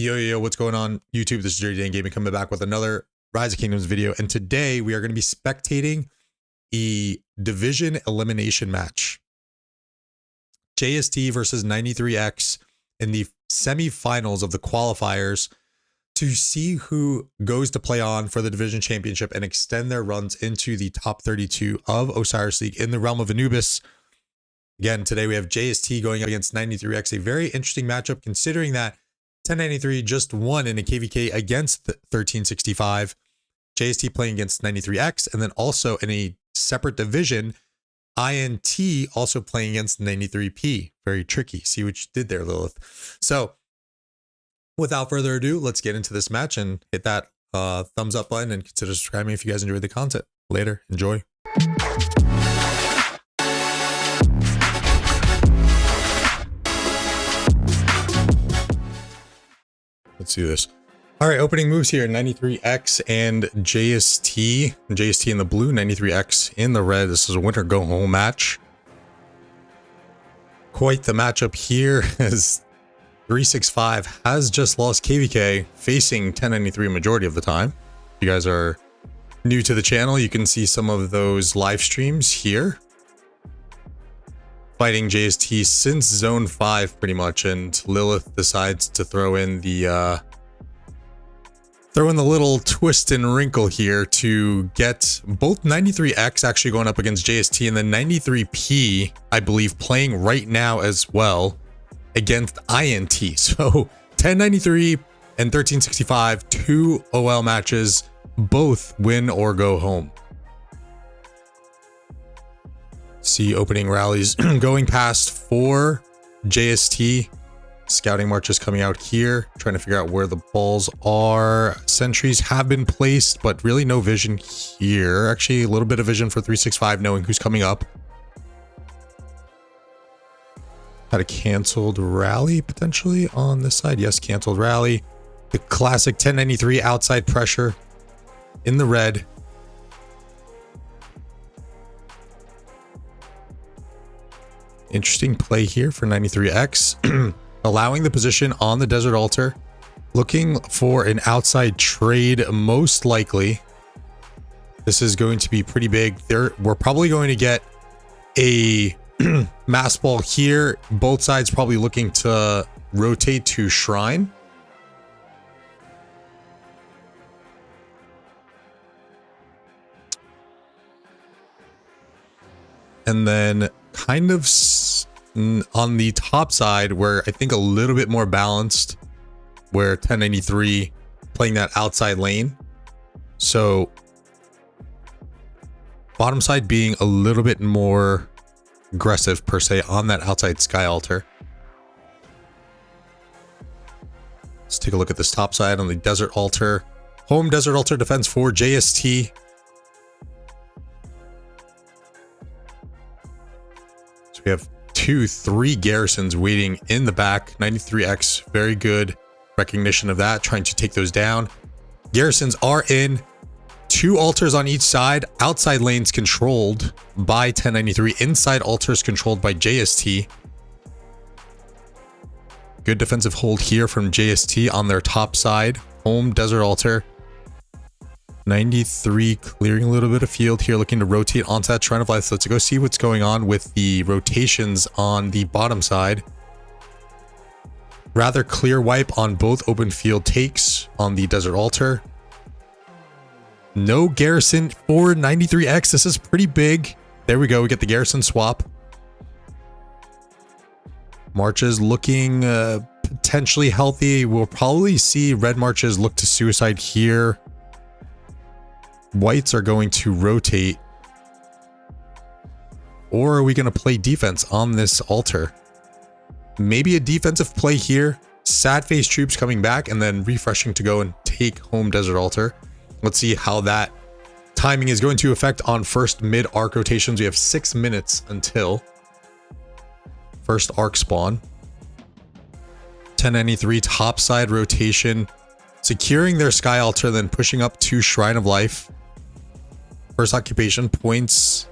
Yo, what's going on YouTube? This is Dirty Dan Gaming coming back with another Rise of Kingdoms video. And today we are going to be spectating a division elimination match. JST versus 93X in the semifinals of the qualifiers to see who goes to play on for the division championship and extend their runs into the top 32 of Osiris League in the realm of Anubis. Again, today we have JST going up against 93X, a very interesting matchup considering that 1093 just won in a KVK against the 1365. JST playing against 93X, and then also in a separate division, INT also playing against 93P. Very tricky. See what you did there, Lilith. So without further ado, let's get into this match and hit that thumbs up button and consider subscribing if you guys enjoyed the content. Later. Enjoy. Let's do this. All right, opening moves here, 93X and JST. JST in the blue, 93X in the red. This is a winter go home match. Quite the matchup here as 365 has just lost KVK facing 1093 majority of the time. If you guys are new to the channel, you can see some of those live streams here. Fighting JST since zone 5 pretty much, and Lilith decides to throw in the little twist and wrinkle here to get both 93X actually going up against JST and then 93P, I believe, playing right now as well against INT. So 1093 and 1365, two OL matches, both win or go home. See opening rallies going past for JST. Scouting marches coming out here, trying to figure out where the balls are. Sentries have been placed, but really no vision here. Actually, a little bit of vision for 365, knowing who's coming up. Had a canceled rally potentially on this side. Yes, canceled rally. The classic 1093 outside pressure in the red. Interesting play here for 93X. Allowing the position on the desert altar. Looking for an outside trade, most likely. This is going to be pretty big. We're probably going to get a mass ball here. Both sides probably looking to rotate to Shrine. And then kind of on the top side where I think a little bit more balanced, where 1093 playing that outside lane. So bottom side being a little bit more aggressive per se on that outside sky altar. Let's take a look at this top side on the desert altar. Home desert altar defense for JST. So we have 3 garrisons waiting in the back. 93X, very good recognition of that, trying to take those down. Garrisons are in. 2 altars on each side. Outside lanes controlled by 1093. Inside altars controlled by JST. Good defensive hold here from JST on their top side. Home desert altar. 93 clearing a little bit of field here, looking to rotate onto that Shrine of Life. So let's go see what's going on with the rotations on the bottom side. Rather clear wipe on both open field takes on the desert altar. No garrison for 93X. This is pretty big. There we go. We get the garrison swap. Marches looking potentially healthy. We'll probably see red marches look to suicide here. Whites are going to rotate. Or are we going to play defense on this altar? Maybe a defensive play here. Sad face troops coming back and then refreshing to go and take home desert altar. Let's see how that timing is going to affect on first mid arc rotations. We have 6 minutes until first arc spawn. 1093 topside rotation. Securing their sky altar, then pushing up to Shrine of Life. First occupation points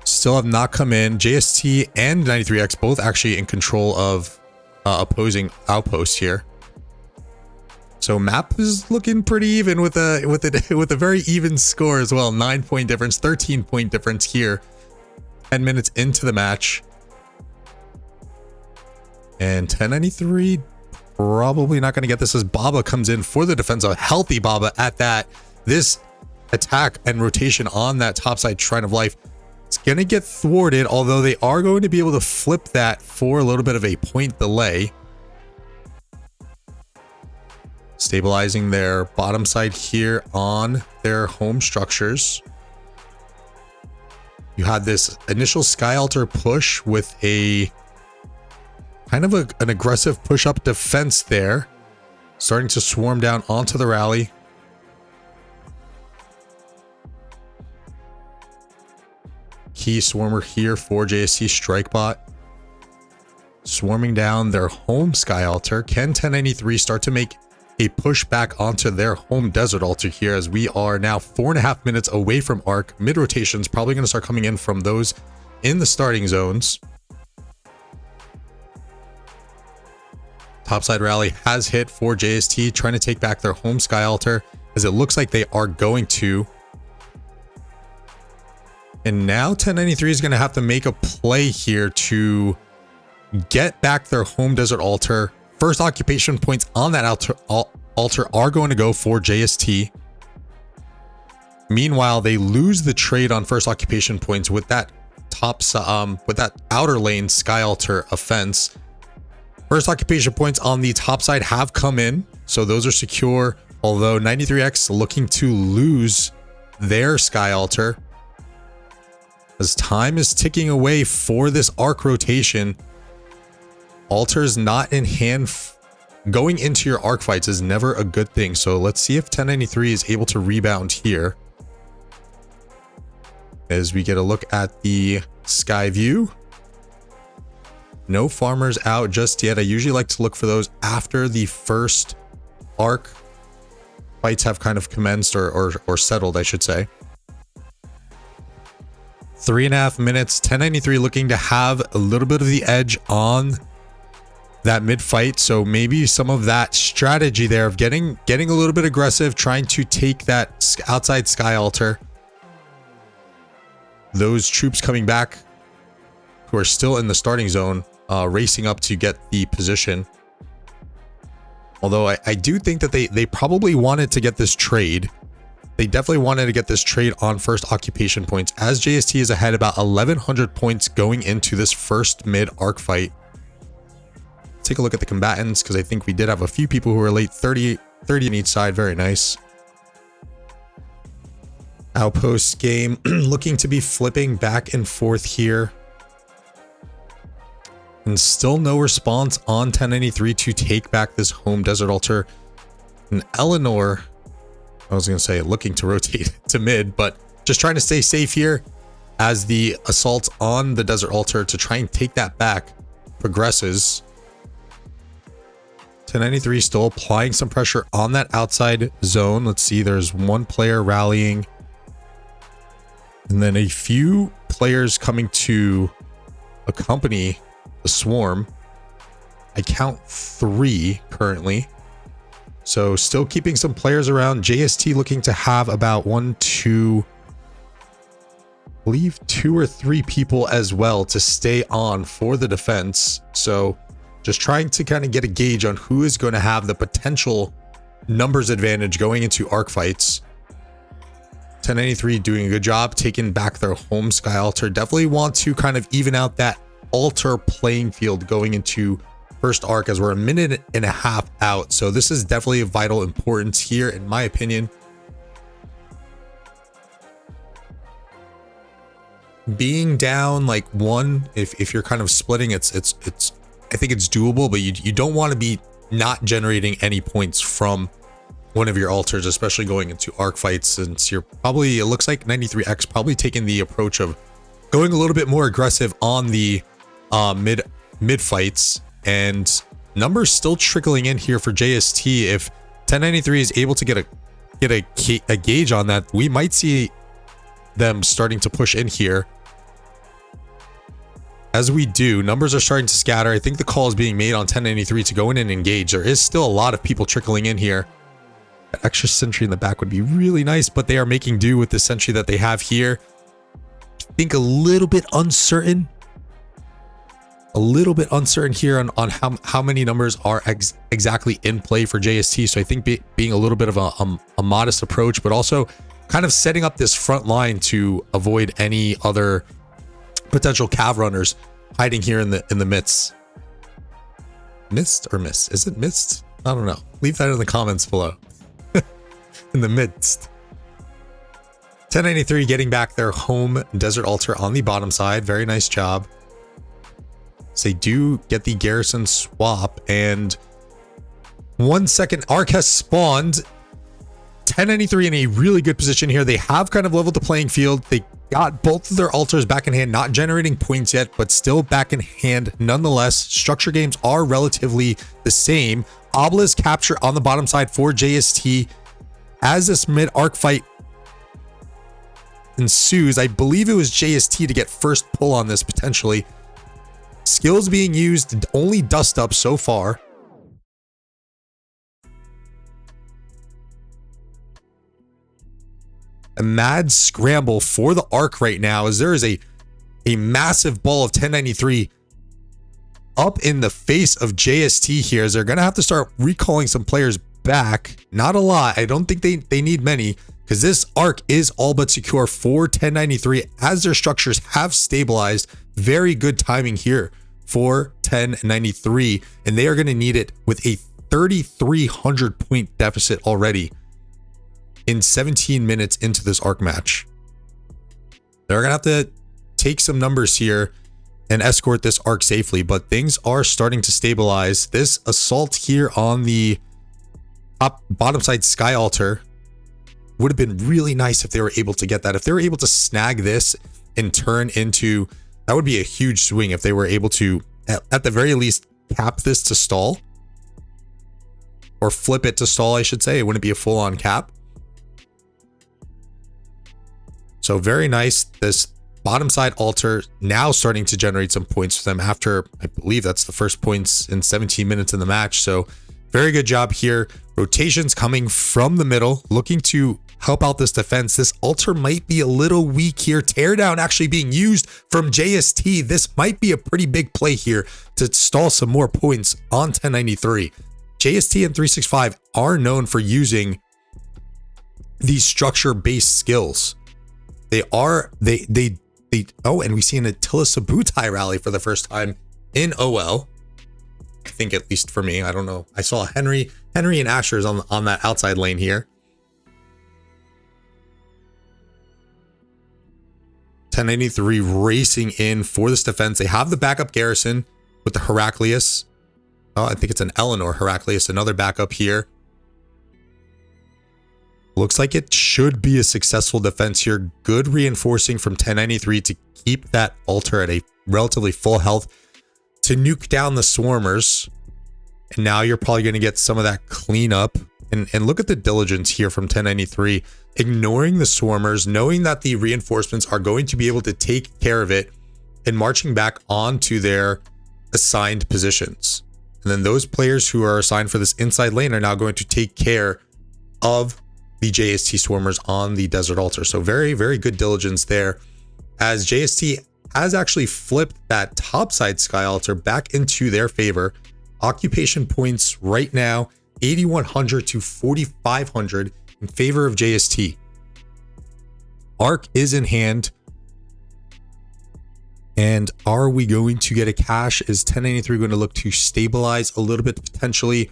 still have not come in. JST and 93X both actually in control of opposing outposts here. So map is looking pretty even with a very even score as well. 9-point difference, 13-point difference here. 10 minutes into the match. And 1093 probably not going to get this as Baba comes in for the defense. A healthy Baba at that. This attack and rotation on that topside Shrine of Life, it's going to get thwarted, although they are going to be able to flip that for a little bit of a point delay. Stabilizing their bottom side here on their home structures. You had this initial Sky Altar push with a kind of an aggressive push-up defense there. Starting to swarm down onto the rally. Key Swarmer here for JST Strikebot. Swarming down their home Sky Altar. Can 1093 start to make a push back onto their home Desert Altar here, as we are now 4.5 minutes away from Arc. Mid rotations probably going to start coming in from those in the starting zones. Topside rally has hit for JST, trying to take back their home Sky Altar, as it looks like they are going to. And now 1093 is going to have to make a play here to get back their home Desert Altar. First occupation points on that altar are going to go for JST. Meanwhile, they lose the trade on first occupation points with that with that outer lane Sky Altar offense. First occupation points on the top side have come in, so those are secure. Although 93X looking to lose their Sky Altar, as time is ticking away for this arc rotation. Altars not in hand. Going into your arc fights is never a good thing. So let's see if 1093 is able to rebound here. As we get a look at the sky view. No farmers out just yet. I usually like to look for those after the first arc fights have kind of commenced or settled, I should say. 3.5 minutes. 1093 looking to have a little bit of the edge on that mid fight, so maybe some of that strategy there of getting a little bit aggressive, trying to take that outside Sky Altar. Those troops coming back who are still in the starting zone, racing up to get the position. Although I do think that they probably wanted to get this trade. They definitely wanted to get this trade on first occupation points, as JST is ahead about 1100 points going into this first mid arc fight. Take a look at the combatants, because I think we did have a few people who were late. 30 on each side. Very nice. Outpost game looking to be flipping back and forth here, and still no response on 1093 to take back this home Desert Altar. And Eleanor, I was gonna say looking to rotate to mid, but just trying to stay safe here as the assault on the Desert Altar to try and take that back progresses. 1093 still applying some pressure on that outside zone. Let's see, there's one player rallying, and then a few players coming to accompany the swarm. I count 3 currently. So still keeping some players around. JST looking to have about 1, 2, I believe 2 or 3 people as well to stay on for the defense. So just trying to kind of get a gauge on who is going to have the potential numbers advantage going into arc fights. 1093 doing a good job taking back their home Sky Altar. Definitely want to kind of even out that altar playing field going into first arc, as we're 1.5 minutes out. So this is definitely of vital importance here, in my opinion. Being down like 1, if you're kind of splitting, it's I think it's doable, but you don't want to be not generating any points from one of your altars, especially going into arc fights, since you're probably, it looks like 93X probably taking the approach of going a little bit more aggressive on the mid fights, and numbers still trickling in here for JST. If 1093 is able to get a gauge on that, we might see them starting to push in here. As we do, numbers are starting to scatter. I think the call is being made on 1093 to go in and engage. There is still a lot of people trickling in here. That extra sentry in the back would be really nice, but they are making do with the sentry that they have here. I think a little bit uncertain. A little bit uncertain here on how many numbers are exactly in play for JST. So I think being a little bit of a modest approach, but also kind of setting up this front line to avoid any other potential cav runners hiding here in the midst. Mist or miss? Is it mist? I don't know. Leave that in the comments below. In the midst. 1093 getting back their home desert altar on the bottom side. Very nice job. So they do get the garrison swap, and 1 second arc has spawned. 1093 in a really good position here. They have kind of leveled the playing field. They got both of their altars back in hand, not generating points yet, but still back in hand nonetheless. Structure games are relatively the same. Obelisk capture on the bottom side for JST. As this mid arc fight ensues, I believe it was JST to get first pull on this potentially. Skills being used, only dust up so far. A mad scramble for the arc right now, as there is a massive ball of 1093 up in the face of JST here, as they're going to have to start recalling some players back. Not a lot. I don't think they need many, because this arc is all but secure for 1093 as their structures have stabilized. Very good timing here for 1093, and they are going to need it with a 3,300 point deficit already in 17 minutes into this arc match. They're going to have to take some numbers here and escort this arc safely, but things are starting to stabilize. This assault here on the bottom side sky altar would have been really nice if they were able to get that. If they were able to snag this and turn into, that would be a huge swing if they were able to, at the very least, cap this to stall. Or flip it to stall, I should say. It wouldn't be a full-on cap. So very nice. This bottom side altar now starting to generate some points for them after, I believe that's the first points in 17 minutes in the match. So very good job here. Rotations coming from the middle, looking to help out this defense. This altar might be a little weak here. Teardown actually being used from JST. This might be a pretty big play here to stall some more points on 1093. JST and 365 are known for using these structure-based skills. They are, oh, and we see an Attila Sabutai rally for the first time in OL. I think, at least for me, I don't know. I saw Henry and Asher's on that outside lane here. 1093 racing in for this defense. They have the backup garrison with the Heraclius. Oh, I think it's an Eleanor Heraclius, another backup here. Looks like it should be a successful defense here. Good reinforcing from 1093 to keep that altar at a relatively full health to nuke down the swarmers. And now you're probably going to get some of that cleanup. And look at the diligence here from 1093, ignoring the swarmers, knowing that the reinforcements are going to be able to take care of it and marching back onto their assigned positions. And then those players who are assigned for this inside lane are now going to take care of the JST swarmers on the desert altar. So very, very good diligence there, as JST has actually flipped that topside sky altar back into their favor. Occupation points right now, 8,100 to 4,500 in favor of JST. Arc is in hand. And are we going to get a cash? Is 1093 going to look to stabilize a little bit potentially?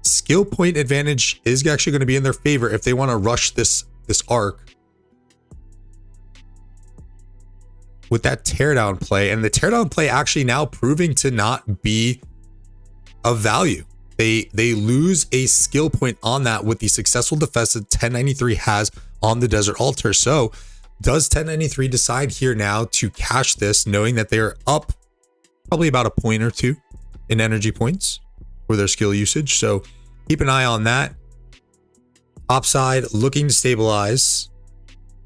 Skill point advantage is actually going to be in their favor if they want to rush this arc with that teardown play. And the teardown play actually now proving to not be of value. They lose a skill point on that with the successful defense that 1093 has on the desert altar. So does 1093 decide here now to cash this, knowing that they're up probably about a point or two in energy points for their skill usage? So keep an eye on that. Upside looking to stabilize.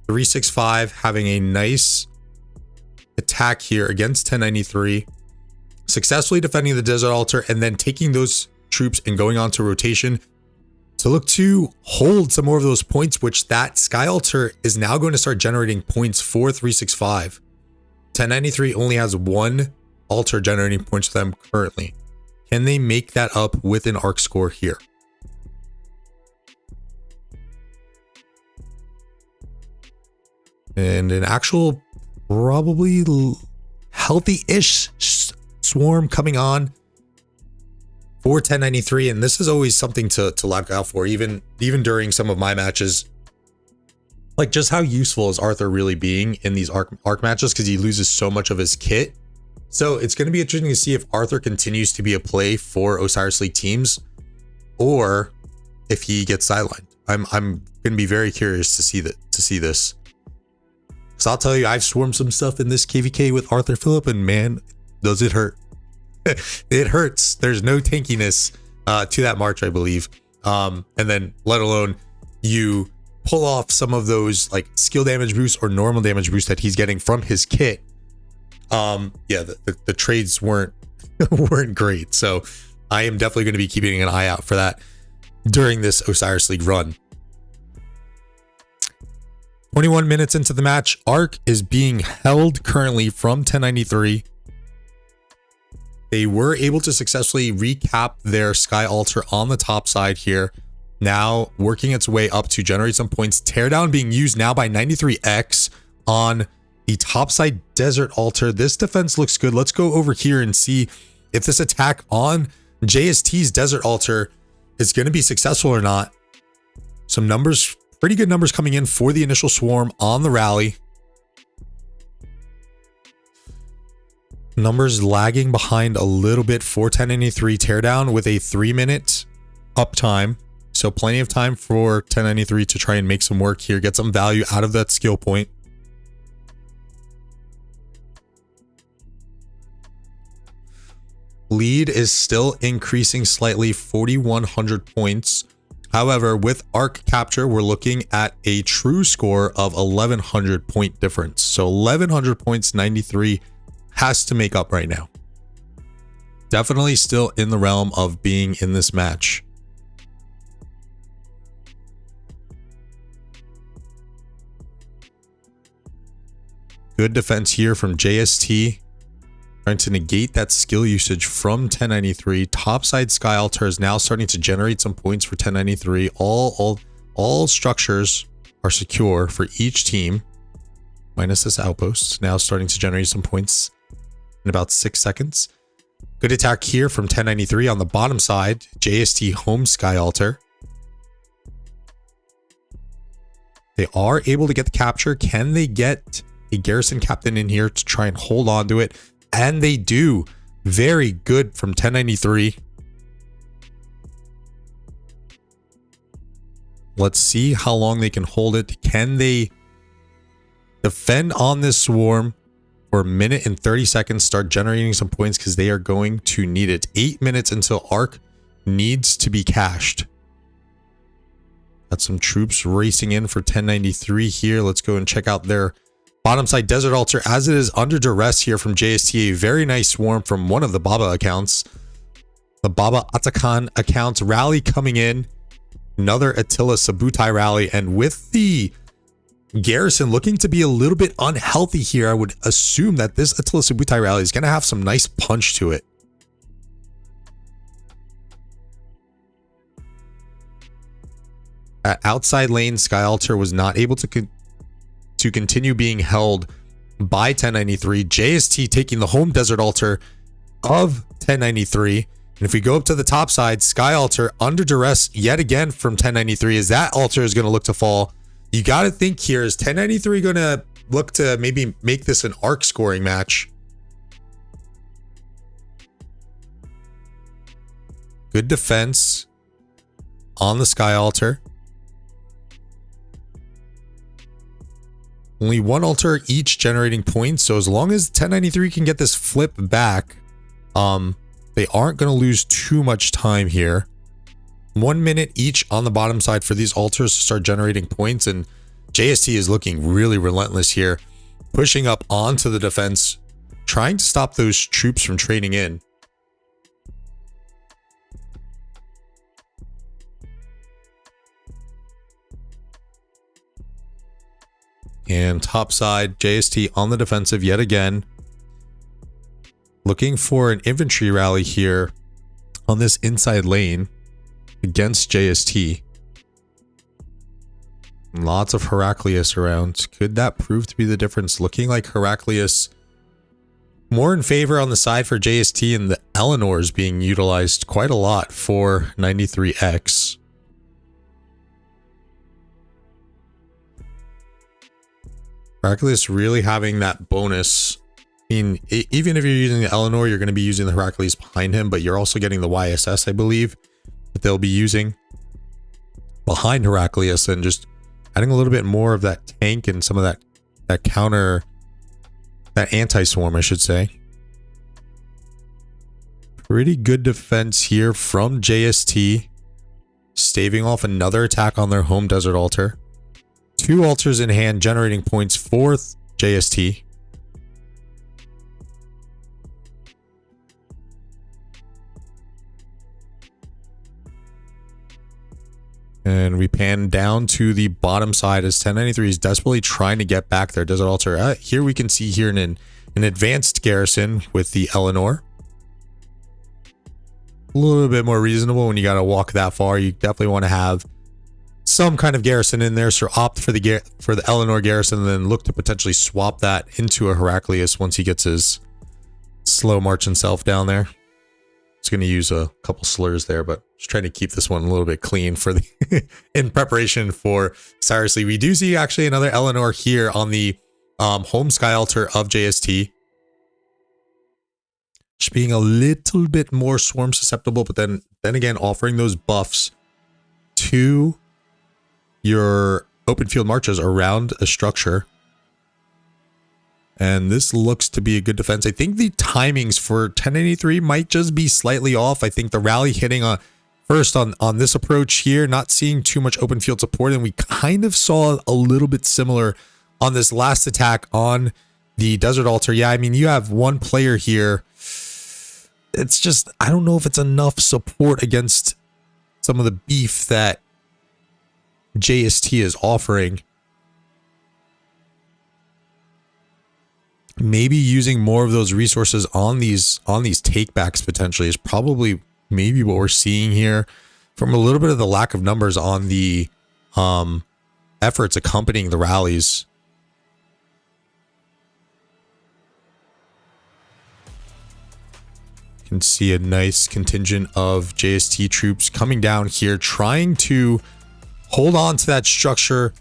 365 having a nice attack here against 1093. Successfully defending the desert altar and then taking those troops and going on to rotation to look to hold some more of those points, which that Sky Altar is now going to start generating points for 365. 1093 only has one altar generating points for them currently. Can they make that up with an arc score here? And an actual probably healthy-ish swarm coming on for 1093, and this is always something to look out for, even during some of my matches. Like, just how useful is Arthur really being in these arc matches, because he loses so much of his kit. So it's going to be interesting to see if Arthur continues to be a play for Osiris League teams, or if he gets sidelined. I'm going to be very curious to see this. So I'll tell you, I've swarmed some stuff in this KVK with Arthur Phillip, and man, does it hurt. It hurts. There's no tankiness to that march, I believe. And then let alone you pull off some of those like skill damage boosts or normal damage boosts that he's getting from his kit. Yeah, the trades weren't great. So I am definitely going to be keeping an eye out for that during this Osiris League run. 21 minutes into the match, Arc is being held currently from 1093. They were able to successfully recap their Sky Altar on the top side here. Now working its way up to generate some points. Teardown being used now by 93X on the top side Desert Altar. This defense looks good. Let's go over here and see if this attack on JST's Desert Altar is going to be successful or not. Some numbers, pretty good numbers coming in for the initial swarm on the rally. Numbers lagging behind a little bit for 1093 Teardown with a 3-minute uptime. So plenty of time for 1093 to try and make some work here, get some value out of that skill point. Lead is still increasing slightly, 4,100 points. However, with arc capture, we're looking at a true score of 1,100 point difference. So 1,100 points, 93 has to make up right now. Definitely still in the realm of being in this match. Good defense here from JST, trying to negate that skill usage from 1093. Topside Sky Altar is now starting to generate some points for 1093. All structures are secure for each team, minus this outpost. Now starting to generate some points in about 6 seconds. Good attack here from 1093 on the bottom side. JST home Sky Altar. They are able to get the capture. Can they get a garrison captain in here to try and hold on to it? And they do. Very good from 1093. Let's see how long they can hold it. Can they defend on this swarm for a minute and 30 seconds, start generating some points, because they are going to need it. 8 minutes until Arc needs to be cashed. Got some troops racing in for 1093 here. Let's go and check out their bottom side Desert Altar as it is under duress here from JST. A very nice swarm from one of the Baba accounts. The Baba Atakan accounts rally coming in. Another Attila Sabutai rally, and with the garrison looking to be a little bit unhealthy here, I would assume that this Attila Sabutai rally is going to have some nice punch to it. At outside lane, Sky Altar was not able to continue being held by 1093. JST taking the home Desert Altar of 1093. And if we go up to the top side, Sky Altar under duress yet again from 1093, as that altar is going to look to fall. You got to think here, is 1093 going to look to maybe make this an arc scoring match? Good defense on the Sky Altar. Only one altar each generating points. So as long as 1093 can get this flip back, they aren't going to lose too much time here. 1 minute each on the bottom side for these altars to start generating points, and JST is looking really relentless here, pushing up onto the defense, trying to stop those troops from trading in. And top side, JST on the defensive yet again. Looking for an infantry rally here on this inside lane against JST. Lots of Heraclius around. Could that prove to be the difference? Looking like Heraclius more in favor on the side for JST, and the Eleanor is being utilized quite a lot for 93X. Heraclius really having that bonus. I mean, even if you're using the Eleanor, you're going to be using the Heraclius behind him, but you're also getting the YSS, I believe, that they'll be using behind Heraclius, and just adding a little bit more of that tank and some of that counter, that anti-swarm, I should say. Pretty good defense here from JST, staving off another attack on their home desert altar. 2 altars in hand, generating points for JST. And we pan down to the bottom side as 1093 is desperately trying to get back their desert altar. Here we can see here an advanced garrison with the Eleanor. A little bit more reasonable when you got to walk that far. You definitely want to have some kind of garrison in there, so opt for the Eleanor garrison and then look to potentially swap that into a Heraclius once he gets his slow march himself down there. It's going to use a couple slurs there, but just trying to keep this one a little bit clean for the in preparation for Osiris. We do see actually another Eleanor here on the home sky altar of JST. Just being a little bit more swarm susceptible, but then again offering those buffs to your open field marches around a structure. And this looks to be a good defense. I think the timings for 1083 might just be slightly off. I think the rally hitting first on this approach here, not seeing too much open field support, and we kind of saw a little bit similar on this last attack on the desert altar. Yeah, I mean, you have one player here. It's just, I don't know if it's enough support against some of the beef that JST is offering. Maybe using more of those resources on these takebacks potentially is probably maybe what we're seeing here, from a little bit of the lack of numbers on the efforts accompanying the rallies. You can see a nice contingent of JST troops coming down here, trying to hold on to that structure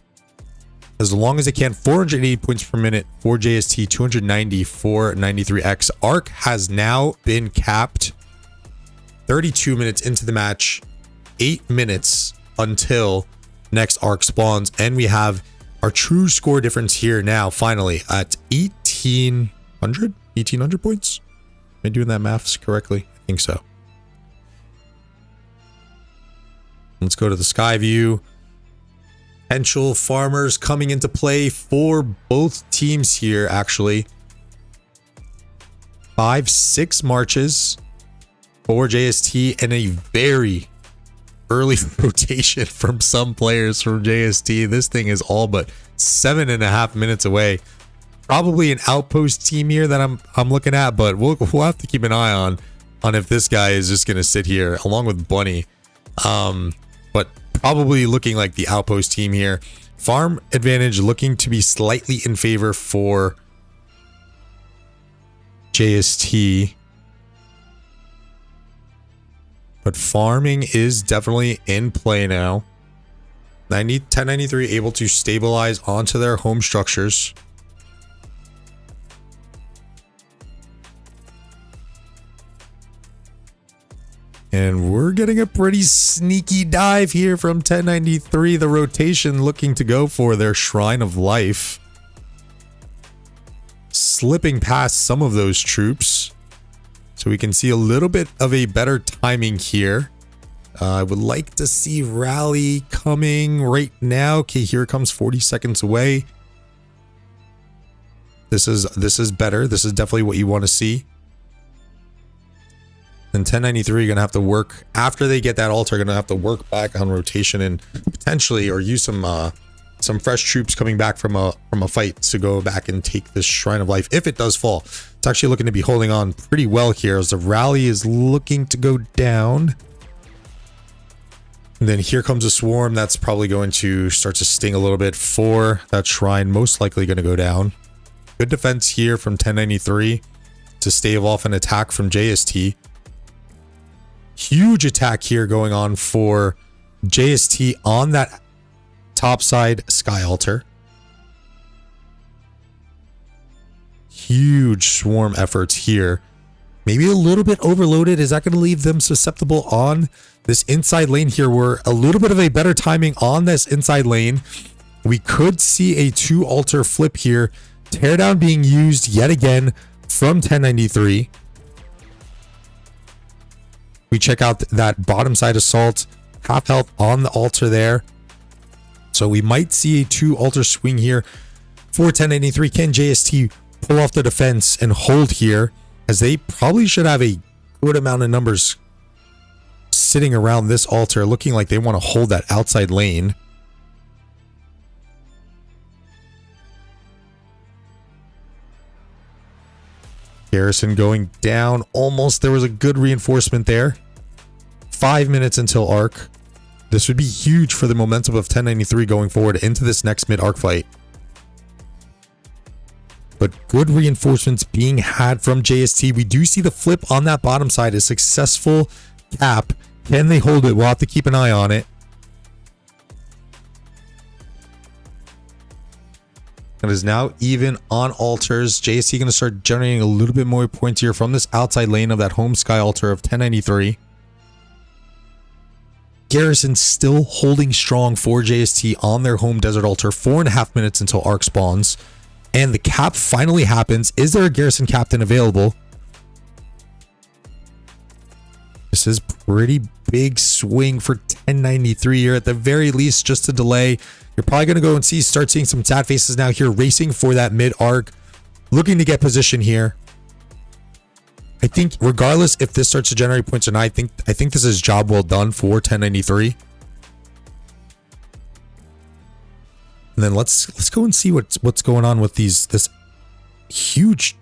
as long as they can. 480 points per minute for JST, 290 for 93X. Arc has now been capped. 32 minutes into the match, 8 minutes until next arc spawns, and we have our true score difference here now finally at 1800 points. Am I doing that maths correctly? I think so. Let's go to the sky view. Potential farmers coming into play for both teams here, actually. 5-6 marches for JST and a very early rotation from some players from JST. This thing is all but 7.5 minutes away. Probably an outpost team here that I'm looking at, but we'll have to keep an eye on if this guy is just going to sit here along with Bunny. But probably looking like the outpost team here. Farm advantage looking to be slightly in favor for JST. But farming is definitely in play now. 1093 able to stabilize onto their home structures. And we're getting a pretty sneaky dive here from 1093. The rotation looking to go for their Shrine of Life. Slipping past some of those troops. So we can see a little bit of a better timing here. I would like to see rally coming right now. Okay, here it comes 40 seconds away. This is better. This is definitely what you want to see. And 1093 going to have to work after they get that altar. Going to have to work back on rotation and potentially, or use some some fresh troops coming back from a fight to go back and take this Shrine of Life if it does fall. It's actually looking to be holding on pretty well here as the rally is looking to go down. And then here comes a swarm that's probably going to start to sting a little bit for that shrine, most likely going to go down. Good defense here from 1093 to stave off an attack from JST. Huge attack here going on for JST on that topside Sky Altar. Huge swarm efforts here. Maybe a little bit overloaded. Is that going to leave them susceptible on this inside lane here? We're a little bit of a better timing on this inside lane. We could see a 2 altar flip here. Teardown being used yet again from 1093. We check out that bottom side assault. Half health on the altar there. So we might see a 2 altar swing here for 1093. Can JST pull off the defense and hold here? As they probably should have a good amount of numbers sitting around this altar, looking like they want to hold that outside lane. Garrison going down almost. There was a good reinforcement there. 5 minutes until arc. This would be huge for the momentum of 1093 going forward into this next mid-arc fight. But good reinforcements being had from JST. We do see the flip on that bottom side, a successful cap. Can they hold it? We'll have to keep an eye on it. It is now even on altars. JST going to start generating a little bit more points here from this outside lane of that home Sky Altar of 1093. Garrison still holding strong for JST on their home Desert Altar. 4.5 minutes until arc spawns. And the cap finally happens. Is there a Garrison captain available? This is pretty big swing for 1093 here. At the very least, just a delay. You're probably going to go and start seeing some sad faces now here racing for that mid arc. Looking to get position here. I think regardless if this starts to generate points or not, I think this is job well done for 1093. And then let's go and see what's going on with this huge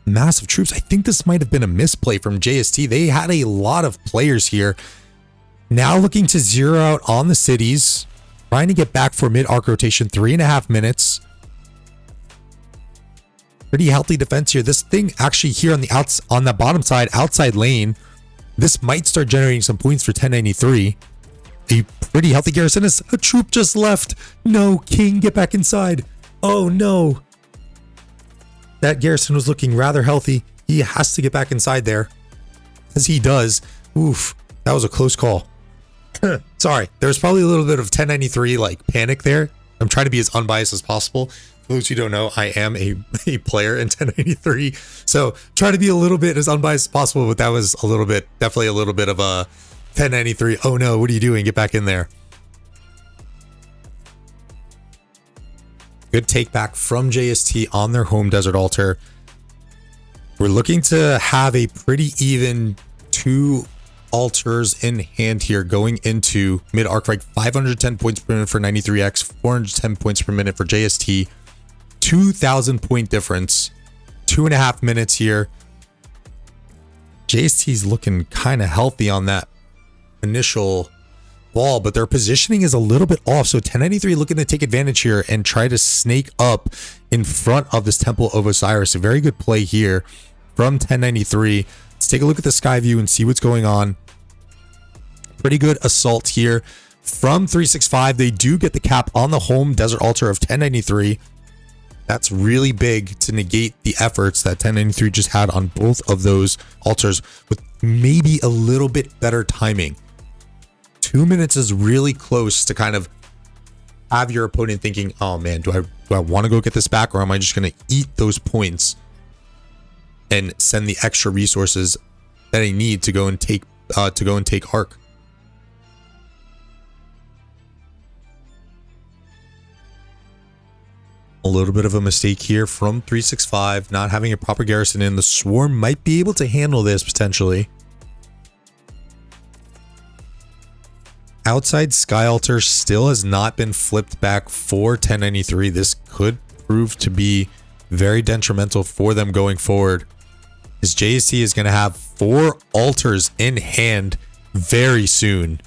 massive troops. I think this might have been a misplay from JST. They had a lot of players here. Now looking to zero out on the cities, trying to get back for mid-arc rotation. 3.5 minutes. Pretty healthy defense here. This thing actually here on the bottom side, outside lane, this might start generating some points for 1093. A pretty healthy Garrison as a troop just left. No, King, get back inside. Oh no. That Garrison was looking rather healthy. He has to get back inside there. As he does. Oof, that was a close call. Sorry, there's probably a little bit of 1093 like panic there. I'm trying to be as unbiased as possible. For those who don't know, I am a player in 1093. So try to be a little bit as unbiased as possible, but that was definitely a little bit of a 1093. Oh no, what are you doing? Get back in there. Good take back from JST on their home Desert Altar. We're looking to have a pretty even 2 altars in hand here going into mid-arc fight. 510 points per minute for 93X, 410 points per minute for JST. 2,000 point difference. 2.5 minutes here. JST's looking kind of healthy on that initial ball, but their positioning is a little bit off. So 1093 looking to take advantage here and try to snake up in front of this Temple of Osiris. A very good play here from 1093. Let's take a look at the sky view and see what's going on. Pretty good assault here from 365. They do get the cap on the home Desert Altar of 1093. That's really big to negate the efforts that 1093 just had on both of those altars with maybe a little bit better timing. 2 minutes is really close to kind of have your opponent thinking, oh man, do I want to go get this back, or am I just going to eat those points and send the extra resources that I need to go and take arc. A little bit of a mistake here from 365, not having a proper garrison in. The swarm might be able to handle this potentially. outside Sky Altar still has not been flipped back for 1093. This could prove to be very detrimental for them going forward, as JST is going to have 4 altars in hand very soon.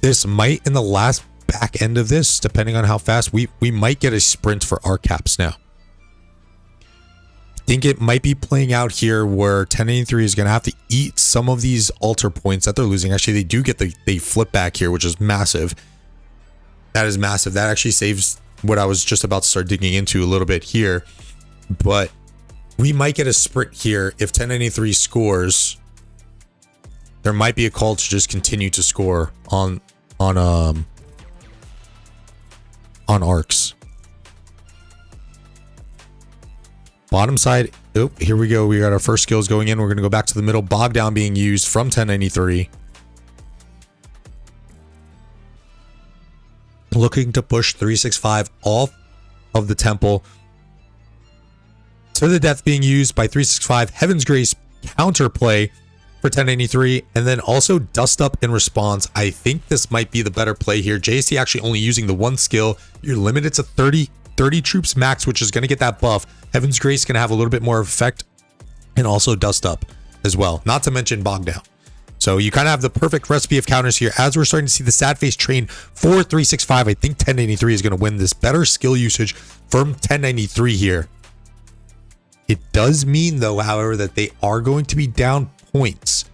This might, in the last back end of this, depending on how fast, we might get a sprint for our caps now. I think it might be playing out here where 1083 is going to have to eat some of these altar points that they're losing. Actually, they do get they flip back here, which is massive. That is massive. That actually saves what I was just about to start digging into a little bit here. But we might get a sprint here if 1093 scores. There might be a call to just continue to score on arcs. Bottom side. Oh, here we go. We got our first skills going in. We're going to go back to the middle. Bog down being used from 1093. Looking to push 365 off of the temple. To the death being used by 365. Heaven's Grace counterplay for 1093. And then also Dust Up in response. I think this might be the better play here. JST actually only using the one skill. You're limited to 30 troops max, which is going to get that buff. Heaven's Grace going to have a little bit more effect, and also Dust Up as well, not to mention Bog Down. So you kind of have the perfect recipe of counters here. As we're starting to see the sad face train for 365, I think 1093 is going to win this. Better skill usage from 1093 here. It does mean, though, however, that they are going to be down points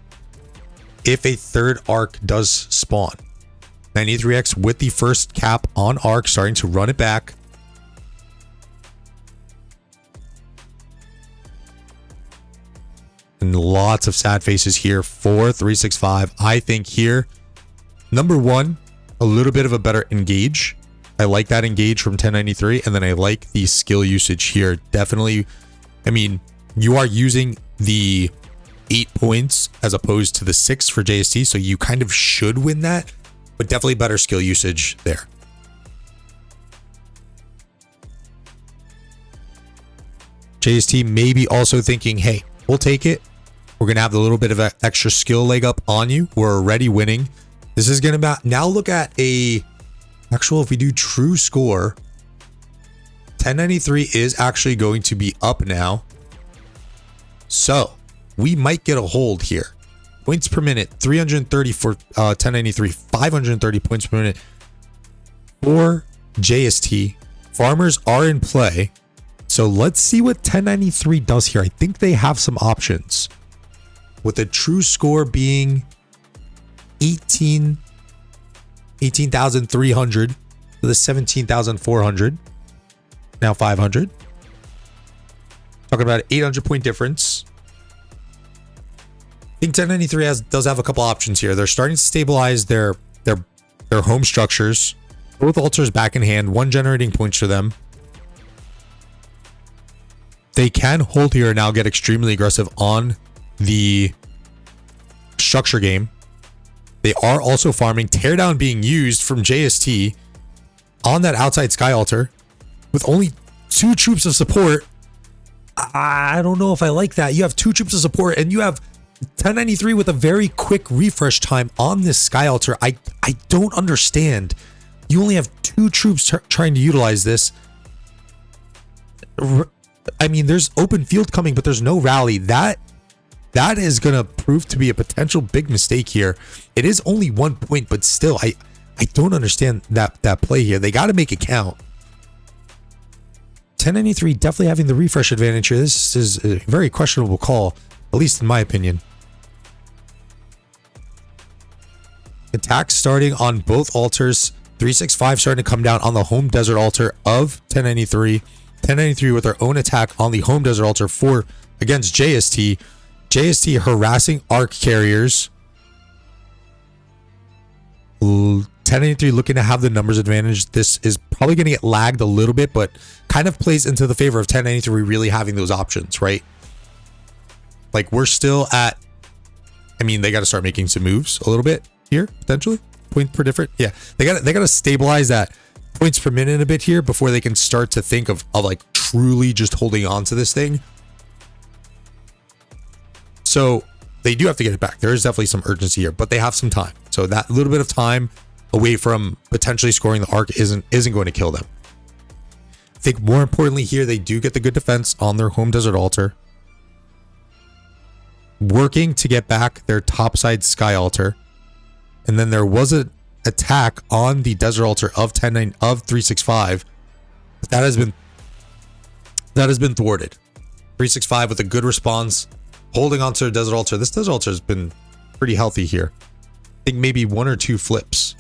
if a third arc does spawn. 93X with the first cap on arc, starting to run it back. And lots of sad faces here for 365. I think here, number one, a little bit of a better engage. I like that engage from 1093. And then I like the skill usage here. Definitely, I mean, you are using the 8 points as opposed to the 6 for JST. So you kind of should win that, but definitely better skill usage there. JST maybe also thinking, hey, we'll take it. We're going to have a little bit of an extra skill leg up on you. We're already winning. This is going to now look at a actual, if we do true score, 1093 is actually going to be up now. So we might get a hold here. Points per minute, 330 for 1093, 530 points per minute for JST. Farmers are in play. So let's see what 1093 does here. I think they have some options. With a true score being 18,300 to the 17,400. Now 500. Talking about an 800 point difference. I think 1093 does have a couple options here. They're starting to stabilize their home structures. Both altars back in hand, one generating points for them. They can hold here and now get extremely aggressive on the structure game. They are also farming. Teardown being used from JST on that outside Sky Altar with only 2 troops of support. I don't know if I like that. You have 2 troops of support and you have 1093 with a very quick refresh time on this Sky Altar. I don't understand. You only have 2 troops trying to utilize this. I mean, there's open field coming, but there's no rally. That is going to prove to be a potential big mistake here. It is only 1 point, but still, I don't understand that play here. They got to make it count. 1093 definitely having the refresh advantage here. This is a very questionable call, at least in my opinion. Attacks starting on both altars. 365 starting to come down on the home desert altar of 1093. 1093 with their own attack on the home desert altar against JST. JST harassing arc carriers. 1093 looking to have the numbers advantage. This is probably going to get lagged a little bit, but kind of plays into the favor of 1093 really having those options, right? Like we're still at, I mean, they got to start making some moves a little bit here, potentially. Point per different. Yeah, they got to stabilize that points per minute a bit here before they can start to think of like truly just holding on to this thing. So they do have to get it back. There is definitely some urgency here, but they have some time. So that little bit of time away from potentially scoring the arc isn't going to kill them. I think more importantly here, they do get the good defense on their home desert altar, working to get back their topside sky altar, and then there was an attack on the desert altar of 365, but that has been thwarted. 365 with a good response, holding on to the desert altar. This desert altar has been pretty healthy here. I think maybe 1 or 2 flips.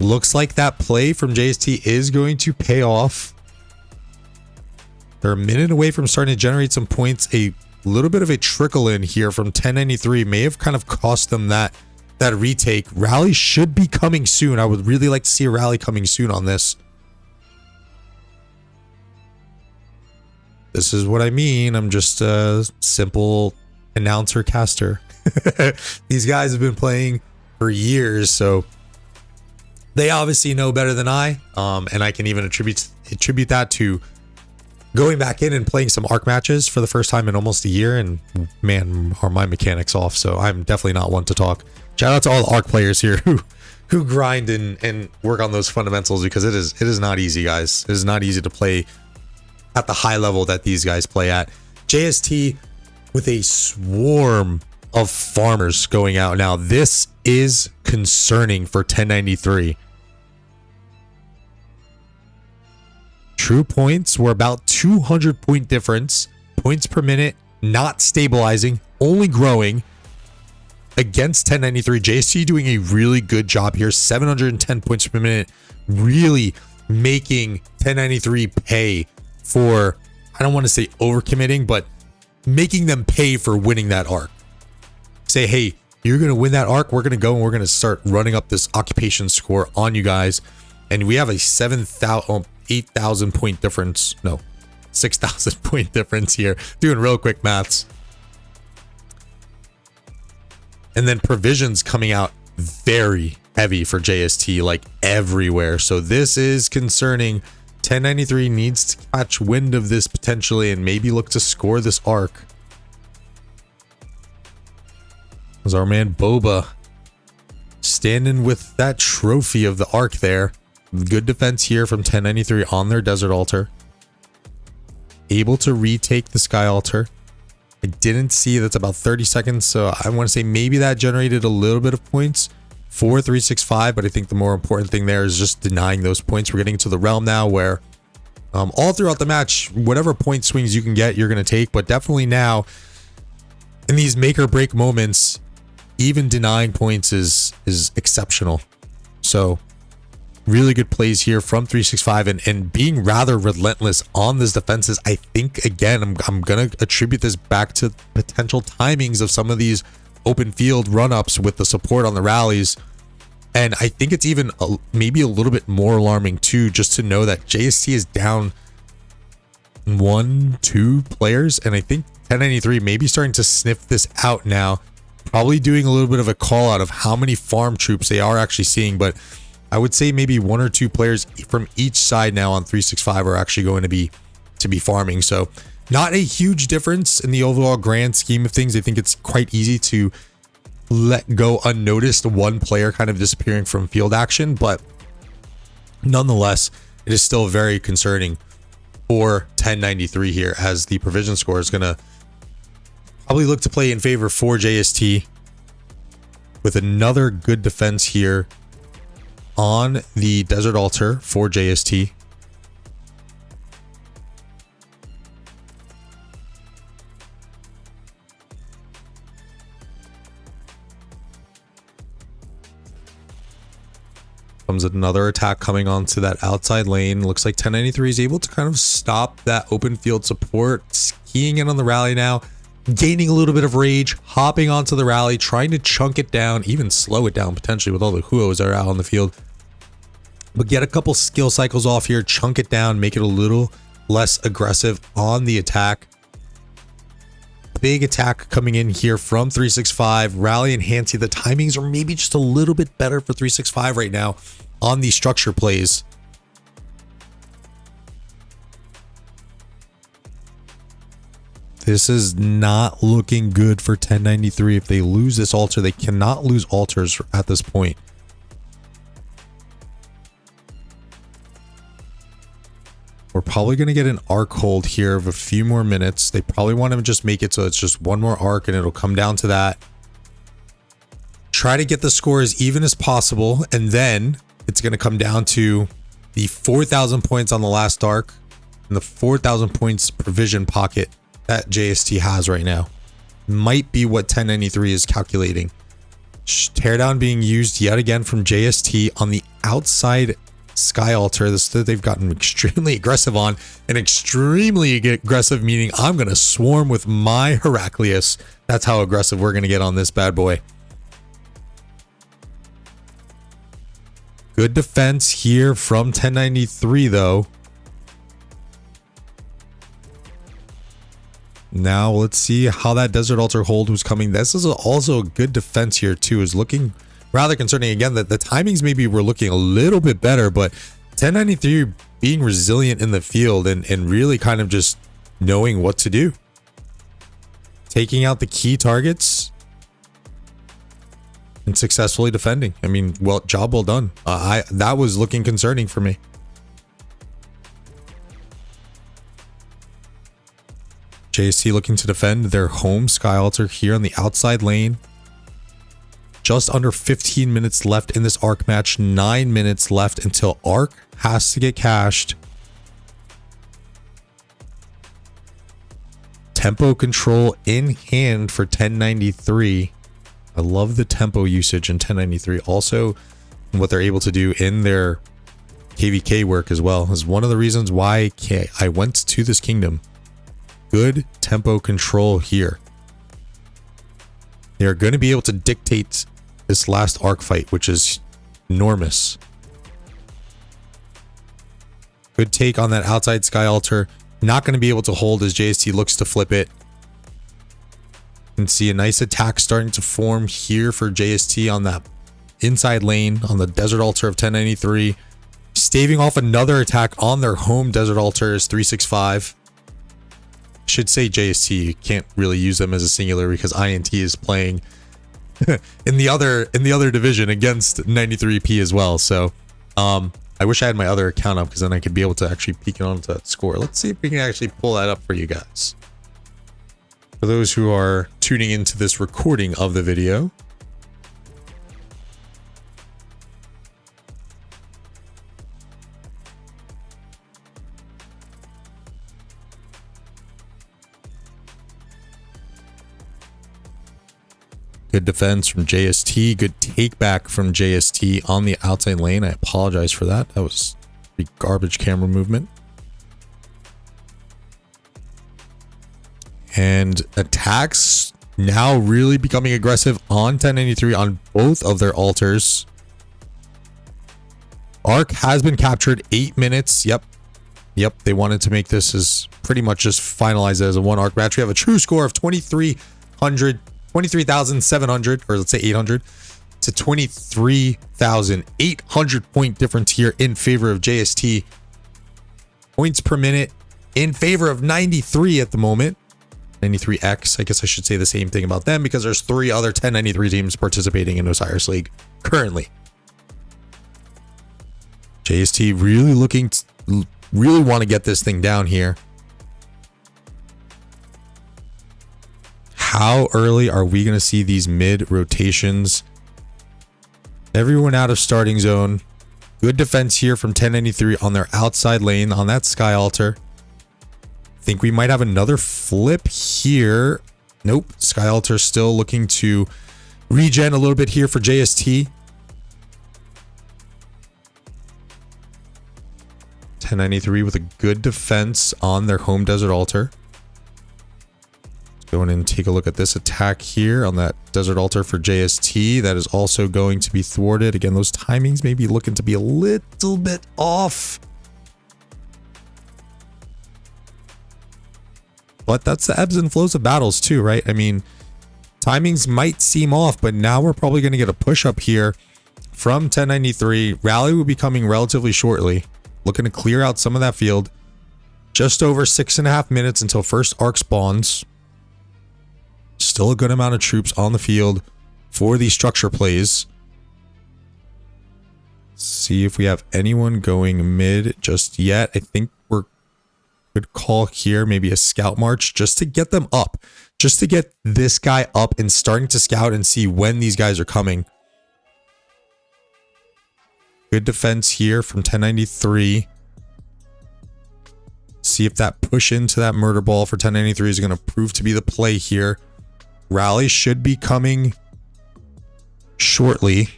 Looks like that play from JST is going to pay off. They're a minute away from starting to generate some points. A little bit of a trickle in here from 1093 may have kind of cost them that retake. Rally should be coming soon. I would really like to see a rally coming soon on this. This is what I mean. I'm just a simple announcer caster. These guys have been playing for years, so they obviously know better than I. And I can even attribute that to going back in and playing some arc matches for the first time in almost a year. And man, are my mechanics off. So I'm definitely not one to talk. Shout out to all the arc players here who grind and work on those fundamentals, because it is not easy, guys. It is not easy to play at the high level that these guys play at. JST with a swarm of farmers going out now. This is concerning for 1093. True points were about 200 point difference. Points per minute not stabilizing, only growing against 1093. JST doing a really good job here. 710 points per minute, really making 1093 pay for, I don't want to say overcommitting, but making them pay for winning that arc. Say, hey, you're going to win that arc. We're going to go and we're going to start running up this occupation score on you guys. And we have a 8,000 point difference. No, 6,000 point difference here. Doing real quick maths. And then provisions coming out very heavy for JST, like everywhere. So this is concerning. 1093 needs to catch wind of this potentially and maybe look to score this arc. As our man Boba standing with that trophy of the arc there. Good defense here from 1093 on their desert altar. Able to retake the sky altar. I didn't see, that's about 30 seconds. So I want to say maybe that generated a little bit of points for 365. But I think the more important thing there is just denying those points. We're getting to the realm now where all throughout the match, whatever point swings you can get, you're going to take. But definitely now in these make or break moments, even denying points is exceptional. So really good plays here from 365 and being rather relentless on this defenses. I think, again, I'm going to attribute this back to potential timings of some of these open field run-ups with the support on the rallies. And I think it's even maybe a little bit more alarming too, just to know that JST is down 1-2 players. And I think 1093 may be starting to sniff this out now, probably doing a little bit of a call out of how many farm troops they are actually seeing. But I would say maybe 1 or 2 players from each side now on 365 are actually going to be farming. So not a huge difference in the overall grand scheme of things. I think it's quite easy to let go unnoticed one player kind of disappearing from field action, but nonetheless, it is still very concerning for 1093 here, as the provision score is going to probably look to play in favor for JST with another good defense here on the desert altar for JST. Comes another attack coming onto that outside lane. Looks like 1093 is able to kind of stop that open field support, skiing in on the rally now, gaining a little bit of rage, hopping onto the rally, trying to chunk it down, even slow it down potentially with all the Huos that are out on the field. But get a couple skill cycles off here, chunk it down, make it a little less aggressive on the attack. Big attack coming in here from 365. Rally and Hansi, the timings are maybe just a little bit better for 365 right now on these structure plays. This is not looking good for 1093. If they lose this altar, they cannot lose altars at this point. We're probably going to get an arc hold here of a few more minutes. They probably want to just make it so it's just one more arc and it'll come down to that. Try to get the score as even as possible, and then it's going to come down to the 4,000 points on the last arc and the 4,000 points provision pocket that JST has right now. Might be what 1093 is calculating. Teardown being used yet again from JST on the outside Sky Altar. This that they've gotten extremely aggressive on, and extremely aggressive meaning I'm going to swarm with my Heraclius. That's how aggressive we're going to get on this bad boy. Good defense here from 1093 though. Now let's see how that Desert Altar hold was coming. This is also a good defense here too. Is looking rather concerning again that the timings maybe were looking a little bit better, but 1093 being resilient in the field and really kind of just knowing what to do. Taking out the key targets and successfully defending. I mean, well, job well done. That was looking concerning for me. JST looking to defend their home Sky Altar here on the outside lane. Just under 15 minutes left in this arc match. 9 minutes left until arc has to get cashed. Tempo control in hand for 1093. I love the tempo usage in 1093. Also, what they're able to do in their KVK work as well is one of the reasons why I went to this kingdom. Good tempo control here. They are going to be able to dictate this last arc fight, which is enormous. Good take on that outside Sky Altar. Not going to be able to hold as JST looks to flip it. You can see a nice attack starting to form here for JST on that inside lane on the Desert Altar of 1093. Staving off another attack on their home Desert Altar is 365. Should say JST. You can't really use them as a singular because INT is playing in the other division against 93P as well. So I wish I had my other account up because then I could be able to actually peek it onto that score. Let's see if we can actually pull that up for you guys. For those who are tuning into this recording of the video, good defense from JST. Good take back from JST on the outside lane. I apologize for that. That was a garbage camera movement. And attacks now really becoming aggressive on 1093 on both of their altars. Arc has been captured. 8 minutes. Yep. They wanted to make this as pretty much just finalize it as a one arc match. We have a true score of 23,700, or let's say 800 to 23,800 point difference here in favor of JST. Points per minute in favor of 93 at the moment. 93X, I guess I should say the same thing about them because there's 3 other 1093 teams participating in Osiris League currently. JST really looking to, really want to get this thing down here. How early are we going to see these mid rotations? Everyone out of starting zone. Good defense here from 1093 on their outside lane on that Sky Altar. Think we might have another flip here. Nope. Sky Altar still looking to regen a little bit here for JST. 1093 with a good defense on their home Desert Altar. Let's go in and take a look at this attack here on that Desert Altar for JST. That is also going to be thwarted. Again, those timings may be looking to be a little bit off. But that's the ebbs and flows of battles too, right? I mean, timings might seem off, but now we're probably going to get a push up here from 1093. Rally will be coming relatively shortly. Looking to clear out some of that field. Just over 6.5 minutes until first arc spawns. Still a good amount of troops on the field for these structure plays. See if we have anyone going mid just yet. I think we're good call here. Maybe a scout march just to get them up. Just to get this guy up and starting to scout and see when these guys are coming. Good defense here from 1093. See if that push into that murder ball for 1093 is going to prove to be the play here. Rally should be coming shortly.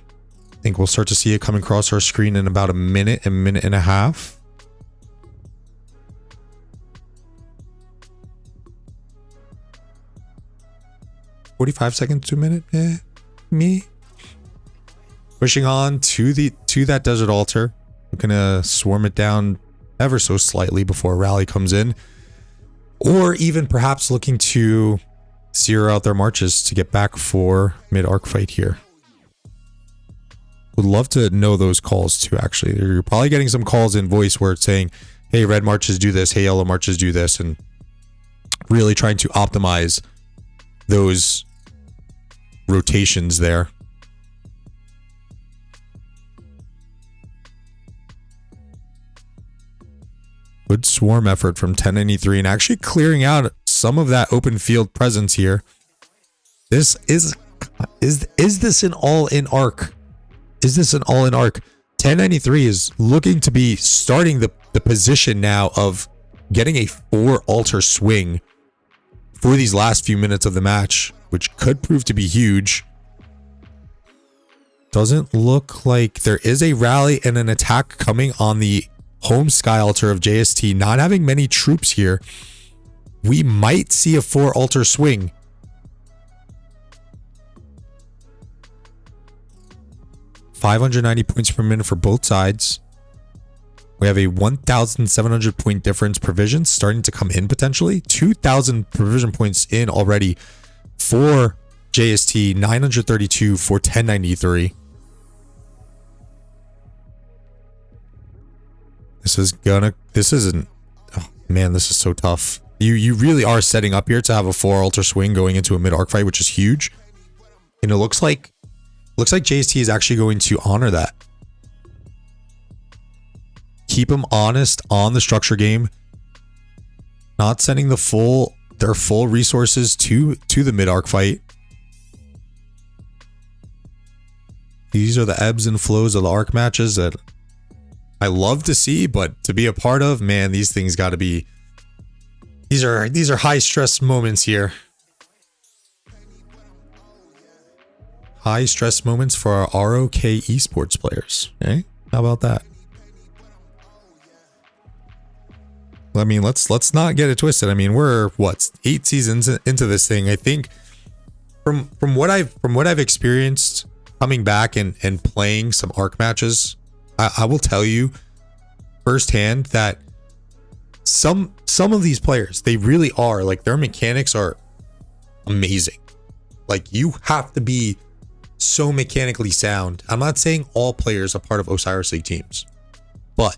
I think we'll start to see it come across our screen in about a minute and a half. "45 seconds to a minute." Me. Pushing on to that desert altar. We're gonna swarm it down ever so slightly before Rally comes in. Or even perhaps looking to zero out their marches to get back for mid-arc fight here. Would love to know those calls too, actually. You're probably getting some calls in voice where it's saying, hey, red marches do this, hey, yellow marches do this, and really trying to optimize those rotations there. Good swarm effort from 1093 and actually clearing out some of that open field presence here. This is this an all-in arc? Is this an all-in arc? 1093 is looking to be starting the position now of getting a 4 altar swing for these last few minutes of the match, which could prove to be huge. Doesn't look like there is a rally and an attack coming on the home sky altar of JST. Not having many troops here, we might see a 4 altar swing. $590 points per minute for both sides. We have a 1,700 point difference provision starting to come in potentially. 2,000 provision points in already for JST, 932 for 1093. This isn't, oh man, this is so tough. You really are setting up here to have a 4 altar swing going into a mid-arc fight, which is huge. And it looks like JST is actually going to honor that. Keep them honest on the structure game. Not sending their full resources to the mid-arc fight. These are the ebbs and flows of the arc matches that I love to see, but to be a part of, man, these things got to be. These are high stress moments here. High stress moments for our ROK esports players. Okay, how about that? I mean, let's not get it twisted. I mean, we're what, 8 seasons into this thing. I think from what I've experienced coming back and playing some arc matches, I will tell you firsthand that some of these players, they really are, like, their mechanics are amazing. Like, you have to be so mechanically sound. I'm not saying all players are part of Osiris League teams, but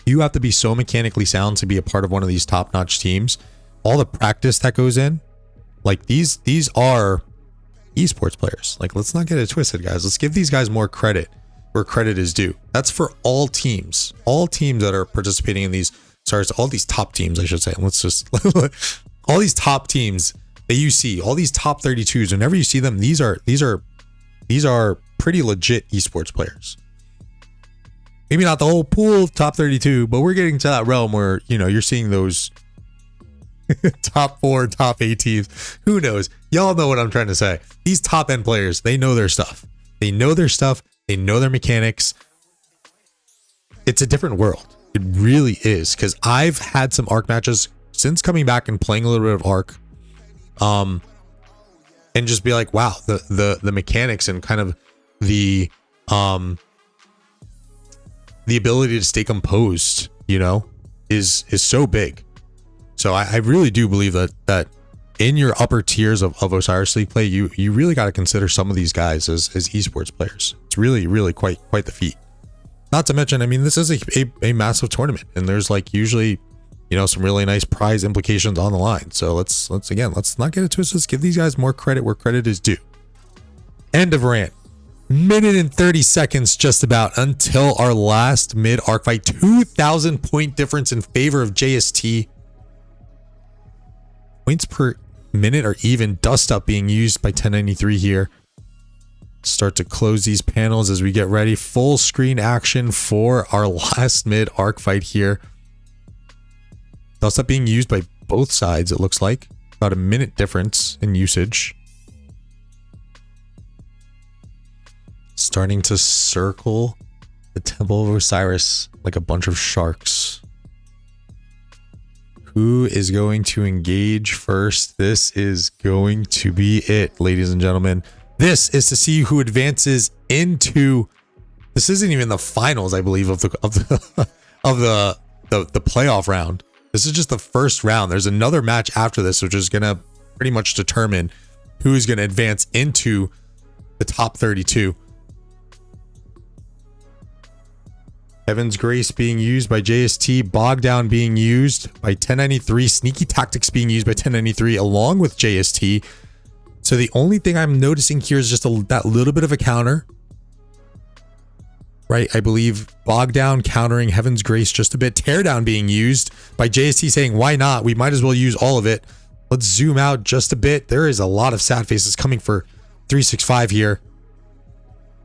you have to be so mechanically sound to be a part of one of these top-notch teams. All the practice that goes in, like, these are esports players. Like, let's not get it twisted, guys. Let's give these guys more credit where credit is due. That's for all teams that are participating in these. Sorry, it's all these top teams, I should say. Let's just all these top teams that you see, all these top 32s. Whenever you see them, these are pretty legit esports players. Maybe not the whole pool of top 32, but we're getting to that realm where, you know, you're seeing those top 4, top 8 teams. Who knows? Y'all know what I'm trying to say. These top end players, they know their stuff. They know their stuff. They know their mechanics. It's a different world. It really is. Because I've had some arc matches since coming back and playing a little bit of arc. And just be like, wow, the mechanics and kind of the ability to stay composed, you know, is so big. So I really do believe that in your upper tiers of Osiris League play, you really got to consider some of these guys as esports players. It's really quite the feat. Not to mention, I mean, this is a massive tournament, and there's like usually you know, some really nice prize implications on the line. So let's not get it twisted. Let's give these guys more credit where credit is due. End of rant. Minute and 30 seconds just about until our last mid-arc fight. 2,000 point difference in favor of JST. Points per minute are even. Dust up being used by 1093 here. Start to close these panels as we get ready. Full screen action for our last mid-arc fight here. Dust up being used by both sides, it looks like. About a minute difference in usage. Starting to circle the Temple of Osiris like a bunch of sharks. Who is going to engage first? This is going to be it, ladies and gentlemen. This is to see who advances into. This isn't even the finals, I believe, of the playoff round. This is just the first round. There's another match after this, which is gonna pretty much determine who's gonna advance into the top 32. Heaven's Grace being used by JST, Bogdown being used by 1093, Sneaky Tactics being used by 1093 along with JST. So the only thing I'm noticing here is just that little bit of a counter. Right, I believe Bogdown countering Heaven's Grace just a bit. Teardown being used by JST saying, why not? We might as well use all of it. Let's zoom out just a bit. There is a lot of sad faces coming for 365 here.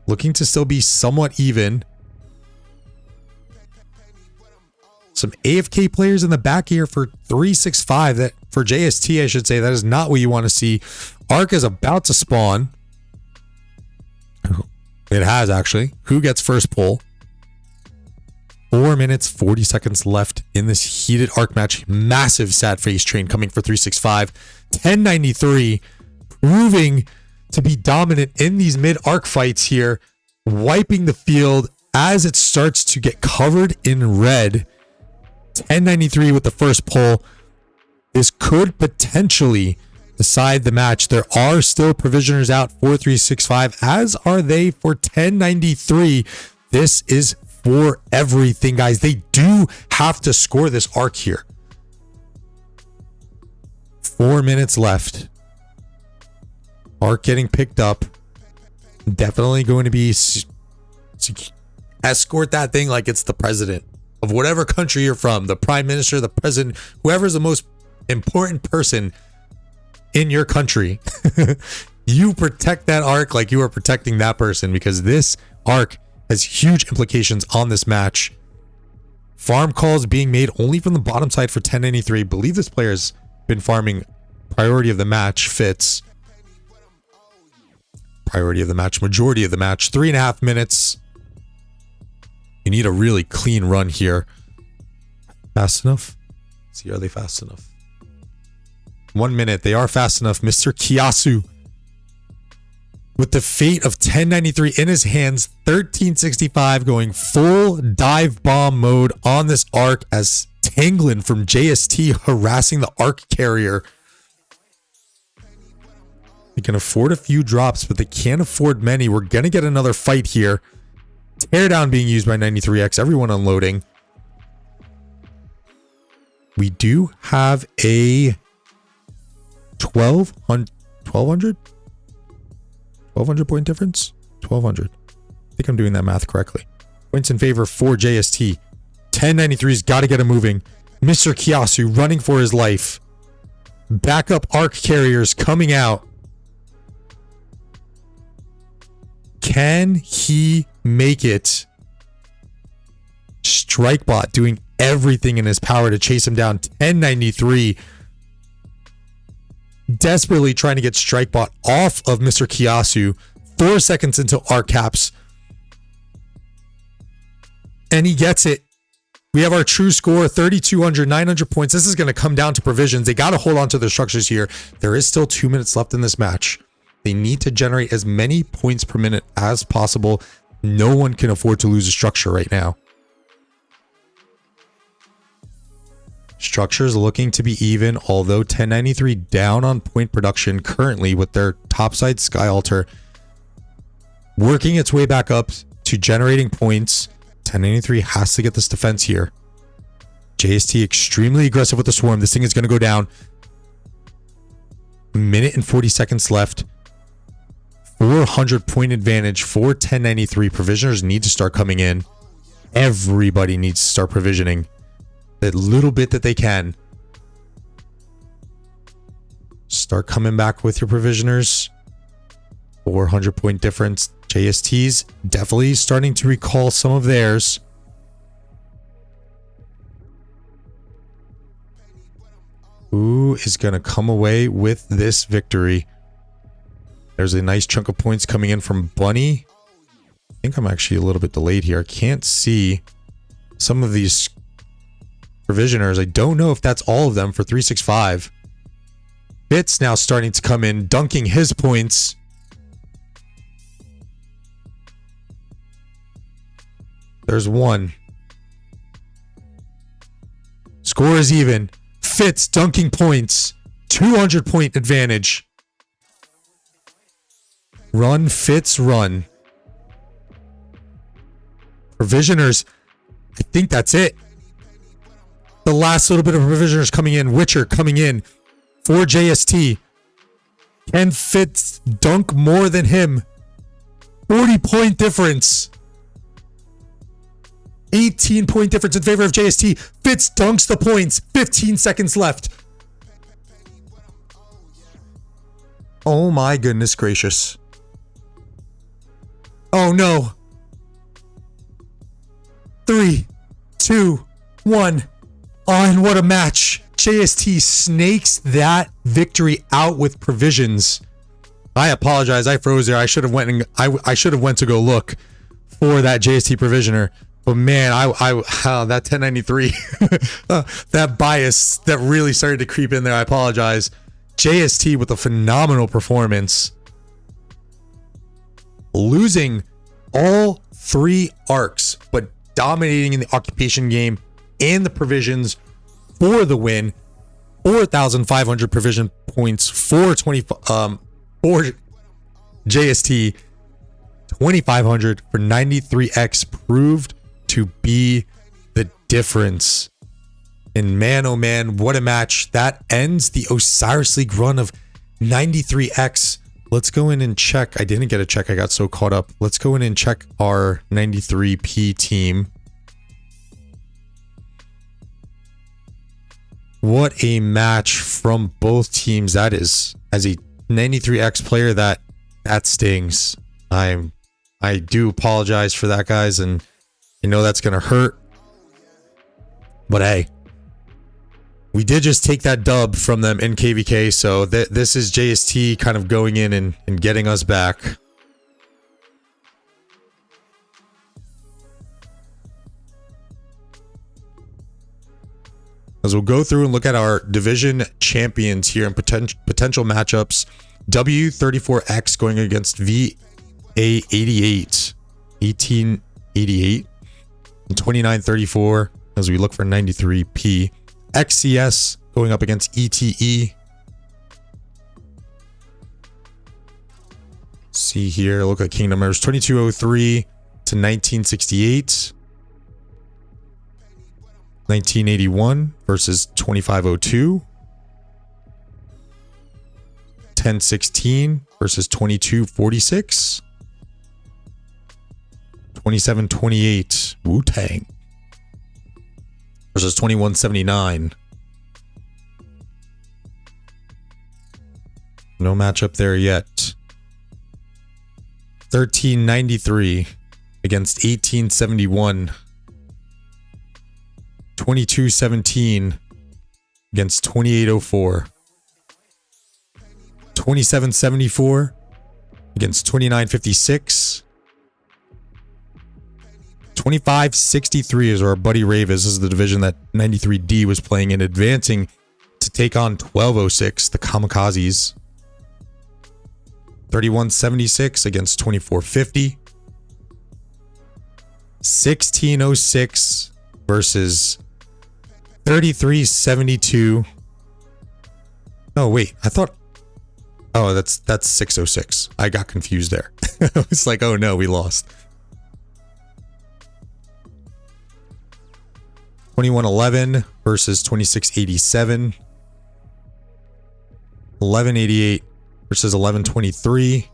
Looking to still be somewhat even. Some AFK players in the back here for 365. That for JST, I should say, that is not what you want to see. Arc is about to spawn. It has actually. Who gets first pull? 4 minutes, 40 seconds left in this heated arc match. Massive sad face train coming for 365. 1093 proving to be dominant in these mid arc fights here. Wiping the field as it starts to get covered in red. 1093 with the first pull. This could potentially decide the match. There are still provisioners out for 365, as are they for 1093. This is for everything, guys. They do have to score this arc here. 4 minutes left. Arc getting picked up. Definitely going to be escort that thing like it's the president of whatever country you're from, the prime minister, the president, whoever's the most important person in your country. You protect that arc like you are protecting that person, because this arc has huge implications on this match. Farm calls being made only from the bottom side for 1093. I believe this player's been farming priority of the match fits. Priority of the match, majority of the match. 3.5 minutes. You need a really clean run here. Fast enough? Let's see, are they fast enough? 1 minute. They are fast enough. Mr. Kiyasu with the fate of 1093 in his hands. 1365 going full dive bomb mode on this arc as Tanglin from JST harassing the arc carrier. They can afford a few drops, but they can't afford many. We're going to get another fight here. Teardown being used by 93X. Everyone unloading. We do have a 1200 point difference. 1200. I think I'm doing that math correctly. Points in favor for JST. 1093's got to get him moving. Mr. Kiyasu running for his life. Backup arc carriers coming out. Can he make it? Strikebot doing everything in his power to chase him down. 1093 desperately trying to get Strikebot off of Mr. Kiyasu. 4 seconds until arc caps. And he gets it. We have our true score, 3,200, 900 points. This is going to come down to provisions. They got to hold on to their structures here. There is still 2 minutes left in this match. They need to generate as many points per minute as possible. No one can afford to lose a structure right now. Structures looking to be even, although 1093 down on point production currently with their topside Sky Altar. Working its way back up to generating points. 1093 has to get this defense here. JST extremely aggressive with the swarm. This thing is going to go down. A minute and 40 seconds left. 400 point advantage for 1093. Provisioners need to start coming in. Everybody needs to start provisioning that little bit that they can. Start coming back with your provisioners. 400 point difference. JST's definitely starting to recall some of theirs. Who is going to come away with this victory? There's a nice chunk of points coming in from Bunny. I think I'm actually a little bit delayed here. I can't see some of these provisioners. I don't know if that's all of them for 365. Fitz now starting to come in, dunking his points. There's one. Score is even. Fitz dunking points. 200 point advantage. Run, Fitz, run. Provisioners. I think that's it. The last little bit of provisioners coming in. Witcher coming in for JST. Can Fitz dunk more than him? 40 point difference. 18 point difference in favor of JST. Fitz dunks the points. 15 seconds left. Oh my goodness gracious. Oh no. 3, 2, 1. Oh, and what a match. JST snakes that victory out with provisions. I apologize. I froze there. I should have went to go look for that JST provisioner. But man, that 1093, that bias that really started to creep in there. I apologize. JST with a phenomenal performance. Losing all 3 arcs, but dominating in the occupation game and the provisions for the win. 4,500 provision points for JST. 2,500 for 93X proved to be the difference. And man, oh man, what a match. That ends the Osiris League run of 93X. Let's go in and check. I didn't get a check. I got so caught up. Let's go in and check our 93P team. What a match from both teams. That is, as a 93X player, that stings. I do apologize for that, guys, and I know that's gonna hurt. But hey, we did just take that dub from them in KVK, so this is JST kind of going in and getting us back. As we'll go through and look at our division champions here and potential matchups. W34X going against VA88, 1888, and 2934 as we look for 93P. XCS going up against ETE. See here, look at Kingdom numbers 2203 to 1968. 1981 versus 2502. 1016 versus 2246. 2728 Wu-Tang versus 2179. No matchup there yet. 1393 against 1871. 2217 against 2804. 2774 against 2956. 2563 is where our buddy Rave is. This is the division that 93D was playing in, advancing to take on 1206, the Kamikazes. 3176 against 2450. 1606 versus 3372. Oh wait, I thought, oh, that's 606. I got confused there. I was like, oh no, we lost. 2111 versus 2687. 1188 versus 1123.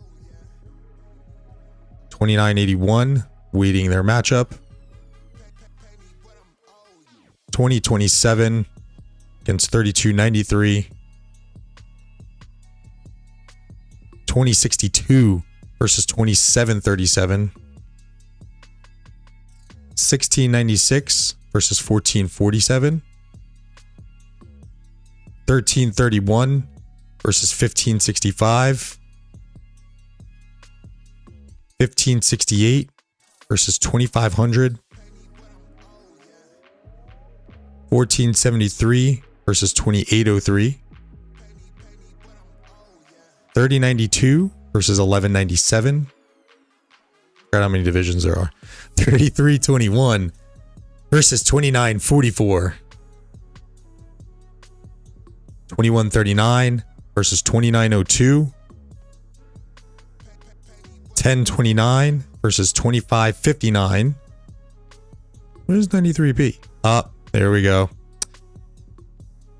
2981 waiting their matchup. 2027 against 3293. 2062 versus 2737. 1696 versus 1447. 1331 versus 1565. 1568 versus 2500. 1473 versus 2803. 3092 versus 1197. Forgot how many divisions there are. 3321 versus 2944. 2139 versus 2902. 1029 versus 2559. Where's 93B? There we go.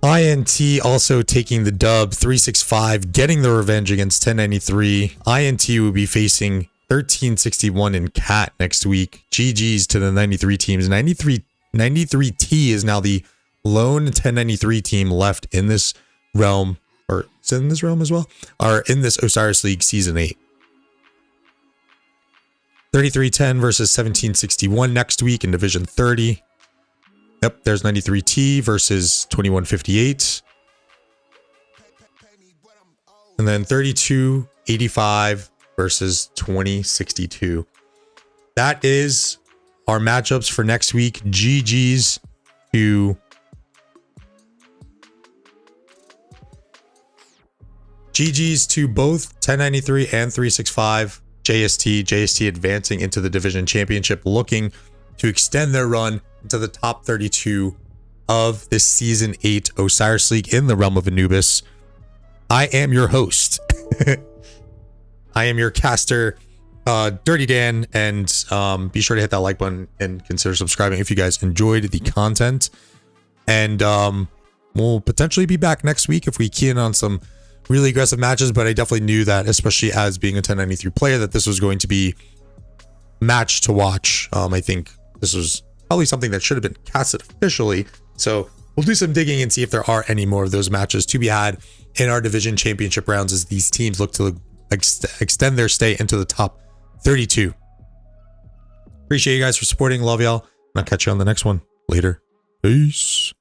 INT also taking the dub, 365, getting the revenge against 1093. INT will be facing 1361 in CAT next week. GG's to the 93 teams. 93T is now the lone 1093 team left in this realm, or is it in this realm as well? Or in this Osiris League Season 8. 3310 versus 1761 next week in Division 30. Yep, there's 93T versus 2158. And then 3285 versus 2062. That is our matchups for next week. GG's to both 1093 and 365. JST advancing into the division championship, looking to extend their run into the top 32 of this Season 8 Osiris League in the realm of Anubis. I am your host. I am your caster, Dirty Dan, and be sure to hit that like button and consider subscribing if you guys enjoyed the content. And we'll potentially be back next week if we key in on some really aggressive matches, but I definitely knew that, especially as being a 1093 player, that this was going to be match to watch. I think this was probably something that should have been casted officially. So we'll do some digging and see if there are any more of those matches to be had in our division championship rounds as these teams look to extend their stay into the top 32. Appreciate you guys for supporting. Love y'all. And I'll catch you on the next one. Later. Peace.